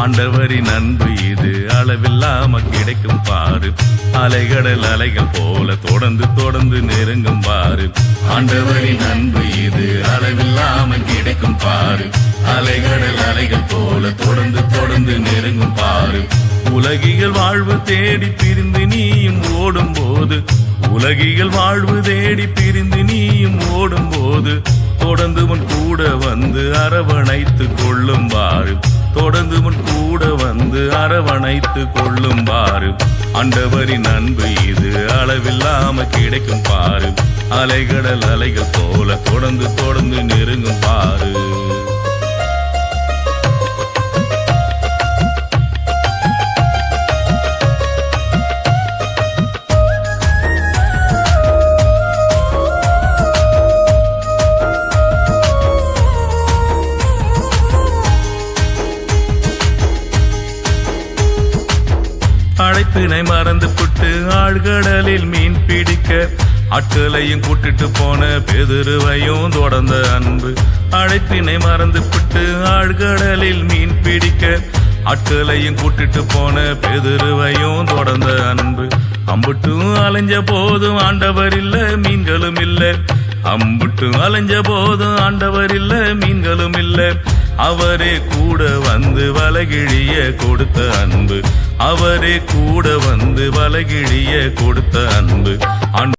ஆண்டவரின் அன்பு இது அளவில்லாம கிடைக்கும் பாரு. அலைகடல் அலைகள் போல தொடர்ந்து தொடர்ந்து நெருங்கும் பாரு. ஆண்டவரின் அன்பு இது அளவில்லாம கிடைக்கும் பாரு. அலைகடல் அலைகள் போல தொடர்ந்து தொடர்ந்து நெருங்கும் பாரு. உலகிகள் வாழ்வு தேடி பிரிந்து நீயும் ஓடும் போது, உலகிகள் வாழ்வு தேடி பிரிந்து நீயும் ஓடும் போது, தொடர்ந்து உன் கூட வந்து அரவணைத்து கொள்ளும் பாரு. தொடர்ந்து உன் கூட வந்து அரவணைத்து கொள்ளும் பாரு. ஆண்டவரின் அன்பு இது அளவில்லாம கிடைக்கும் பாரு. அலைகடல் அலைகள் போல தொடர்ந்து தொடர்ந்து நெருங்கும் பாரு. அழைப்பினை மறந்து புட்டு ஆழ்கடலில் மீன் பிடிக்க, ஆட்களையும் கூட்டிட்டு போன பேதுருவையும் தொடர்ந்த அன்பு. அழைப்பினை மறந்து புட்டு ஆழ்கடலில் மீன் பிடிக்க, ஆட்களையும் கூட்டிட்டு போன பேதுருவையும் தொடர்ந்த அன்பு. அம்புட்டும் அலைஞ்ச போதும் ஆண்டவர் இல்ல, மீன்களும் இல்ல. அம்புட்டும் அலைஞ்ச போதும் ஆண்டவர் இல்ல, மீன்களும் இல்ல. அவரே கூட வந்து வலகிழிய கொடுத்த அன்பு. அவரே கூட வந்து வலகிழிய கொடுத்த அன்பு.